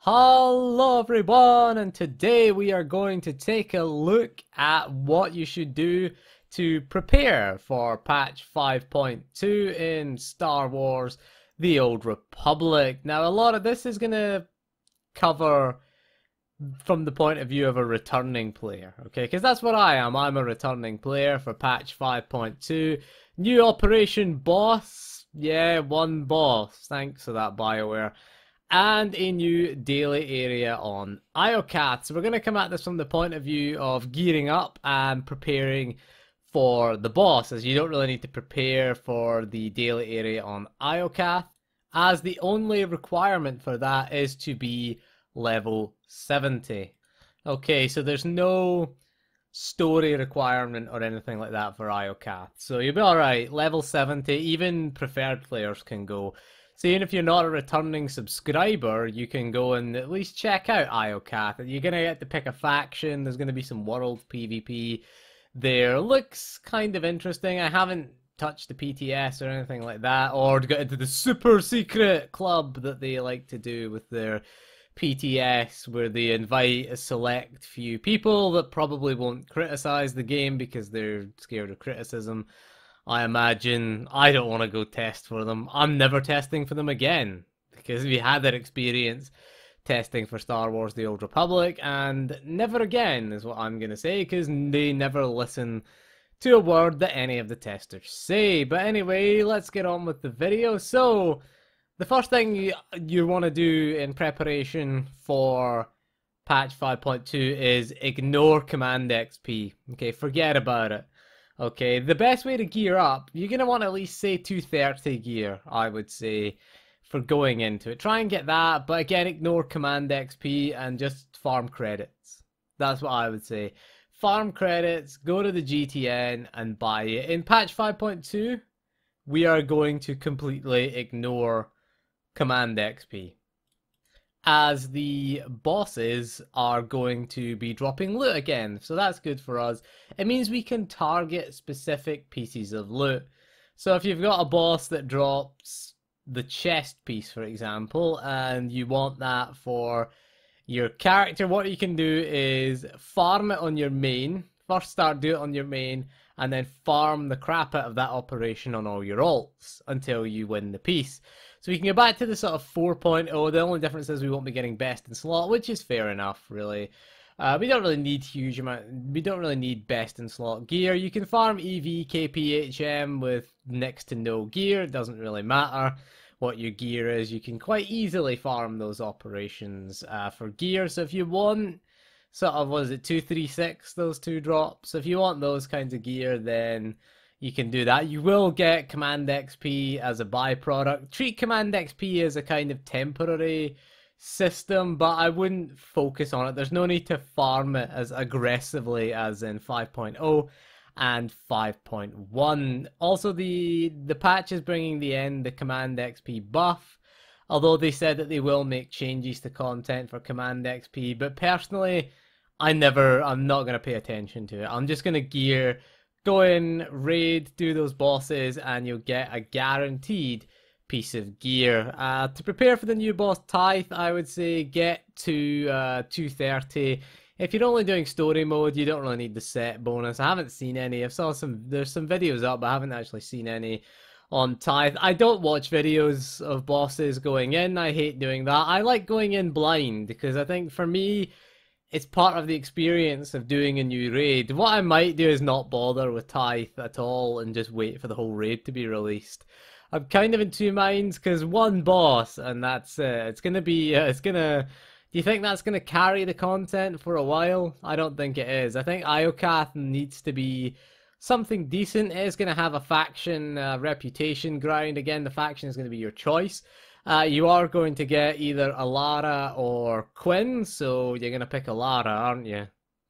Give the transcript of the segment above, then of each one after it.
Hello everyone, and today we are going to take a look at what you should do to prepare for patch 5.2 in Star Wars The Old Republic. Now, a lot of this is going to cover from the point of view of a returning player, okay? Because that's what I am. I'm a returning player for patch 5.2. New operation boss. Yeah, one boss. Thanks for that, BioWare. And a new daily area on Iocath. So we're going to come at this from the point of view of gearing up and preparing for the boss, as you don't really need to prepare for the daily area on Iocath, as the only requirement for that is to be level 70. Okay, so there's no story requirement or anything like that for Iocath. So you'll be alright, level 70, even preferred players can go. So even if you're not a returning subscriber, you can go and at least check out Iocath. You're going to get to pick a faction. There's going to be some world PvP there. Looks kind of interesting. I haven't touched the PTS or anything like that, or got into the super secret club that they like to do with their PTS, where they invite a select few people that probably won't criticize the game because they're scared of criticism. I imagine. I don't want to go test for them. I'm never testing for them again, because we had that experience testing for Star Wars The Old Republic, and never again is what I'm going to say, because they never listen to a word that any of the testers say. But anyway, let's get on with the video. So, the first thing you want to do in preparation for patch 5.2 is ignore command XP. Okay, forget about it. Okay, the best way to gear up, you're going to want to at least say 230 gear, I would say, for going into it. Try and get that, but again, ignore command XP and just farm credits. That's what I would say. Farm credits, go to the GTN and buy it. In patch 5.2, we are going to completely ignore command XP, as the bosses are going to be dropping loot again, so that's good for us. It means we can target specific pieces of loot. So if you've got a boss that drops the chest piece, for example, and you want that for your character, what you can do is farm it on your main. First do it on your main, and then farm the crap out of that operation on all your alts until you win the piece. So we can go back to the sort of 4.0. The only difference is we won't be getting best in slot, which is fair enough, really. We don't really need we don't really need best in slot gear. You can farm EV, KP, HM with next to no gear. It doesn't really matter what your gear is. You can quite easily farm those operations for gear. So if you want sort of, what is it, 236, those two drops? So if you want those kinds of gear, then you can do that. You will get command XP as a byproduct. Treat command XP as a kind of temporary system, but I wouldn't focus on it. There's no need to farm it as aggressively as in 5.0 and 5.1. Also, the patch is bringing the command XP buff, although they said that they will make changes to content for command XP, but personally, I'm not going to pay attention to it. I'm just going to go in, raid, do those bosses, and you'll get a guaranteed piece of gear. To prepare for the new boss Tithe, I would say get to 230. If you're only doing story mode, you don't really need the set bonus. I haven't seen any. There's some videos up, but I haven't actually seen any on Tithe. I don't watch videos of bosses going in. I hate doing that. I like going in blind, because I think for me, it's part of the experience of doing a new raid. What I might do is not bother with Tithe at all and just wait for the whole raid to be released. I'm kind of in two minds, because one boss and that's it. It's gonna be, do you think that's gonna carry the content for a while? I don't think it is. I think Iocath needs to be something decent. It is gonna have a faction reputation grind. Again, the faction is gonna be your choice. You are going to get either Alara or Quinn, so you're going to pick Alara, aren't you?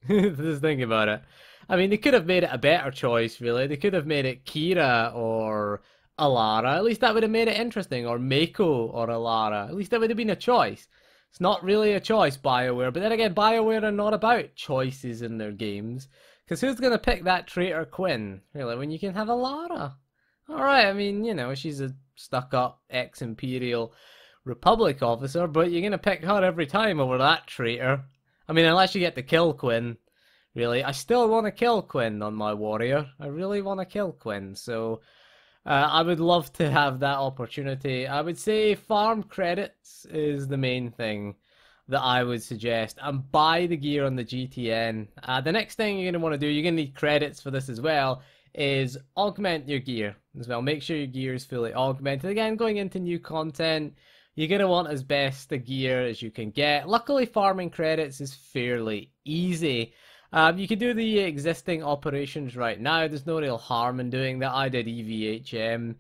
Just think about it. I mean, they could have made it a better choice, really. They could have made it Kira or Alara. At least that would have made it interesting. Or Mako or Alara. At least that would have been a choice. It's not really a choice, BioWare. But then again, BioWare are not about choices in their games. Because who's going to pick that traitor Quinn, really, when you can have Alara? Alright, I mean, you know, she's a stuck-up ex-Imperial Republic officer, but you're gonna pick her every time over that traitor. I mean, unless you get to kill Quinn. Really, I still want to kill Quinn on my warrior. I really want to kill Quinn, so I would love to have that opportunity. I would say farm credits is the main thing that I would suggest, and buy the gear on the GTN. The next thing you're going to want to do, you're going to need credits for this as well, is augment your gear as well. Make sure your gear is fully augmented. Again, going into new content, you're going to want as best the gear as you can get. Luckily, farming credits is fairly easy. You can do the existing operations right now. There's no real harm in doing that. I did EVHM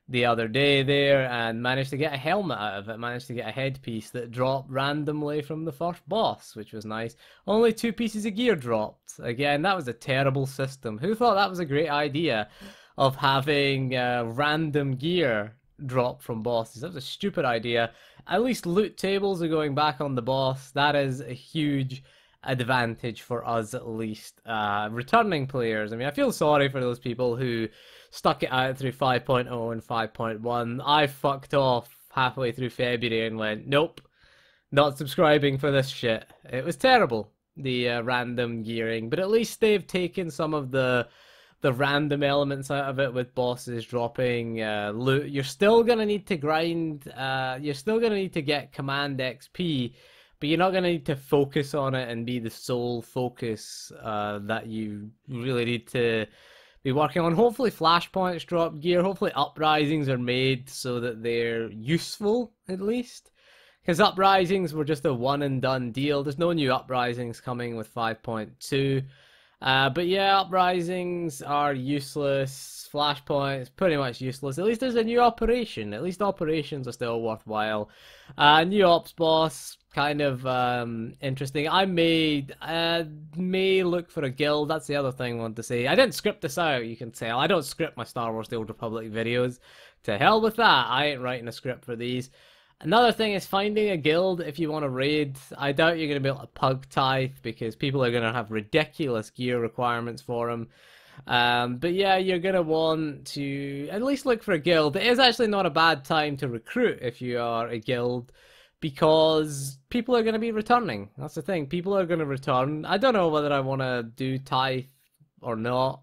the other day there and managed to get a helmet out of it. Managed to get a headpiece that dropped randomly from the first boss, which was nice. Only 2 pieces of gear dropped. Again, that was a terrible system. Who thought that was a great idea of having random gear drop from bosses? That was a stupid idea. At least loot tables are going back on the boss. That is a huge advantage for us, at least returning players. I mean, I feel sorry for those people who stuck it out through 5.0 and 5.1. I fucked off halfway through February and went, nope, not subscribing for this shit. It was terrible, the random gearing, but at least they've taken some of the random elements out of it with bosses dropping loot. You're still gonna need to grind, you're still gonna need to get command XP, but you're not going to need to focus on it and be the sole focus that you really need to be working on. Hopefully flashpoints drop gear. Hopefully uprisings are made so that they're useful, at least. Because uprisings were just a one and done deal. There's no new uprisings coming with 5.2. But yeah, uprisings are useless. Flashpoints, pretty much useless. At least there's a new operation. At least operations are still worthwhile. New ops boss, kind of interesting. I may look for a guild. That's the other thing I want to say. I didn't script this out, you can tell. I don't script my Star Wars The Old Republic videos. To hell with that. I ain't writing a script for these. Another thing is finding a guild if you want to raid. I doubt you're going to be able to pug tithe because people are going to have ridiculous gear requirements for them. But yeah, you're going to want to at least look for a guild. It is actually not a bad time to recruit if you are a guild because people are going to be returning. That's the thing. People are going to return. I don't know whether I want to do tithe or not,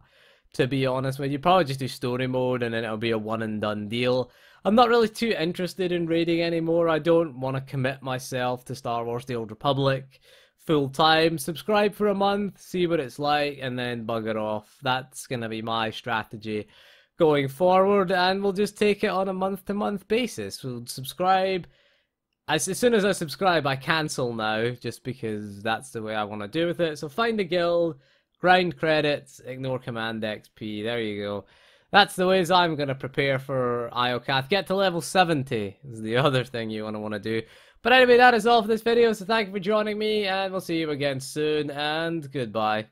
to be honest with you. Probably just do story mode and then it'll be a one and done deal. I'm not really too interested in raiding anymore. I don't want to commit myself to Star Wars The Old Republic full time. Subscribe for a month, see what it's like, and then bugger off. That's going to be my strategy going forward, and we'll just take it on a month-to-month basis. We'll subscribe. As soon as I subscribe, I cancel now, just because that's the way I want to do with it. So find a guild, grind credits, ignore command XP. There you go. That's the ways I'm going to prepare for IOCATH. Get to level 70 is the other thing you want to do. But anyway, that is all for this video, so thank you for joining me, and we'll see you again soon, and goodbye.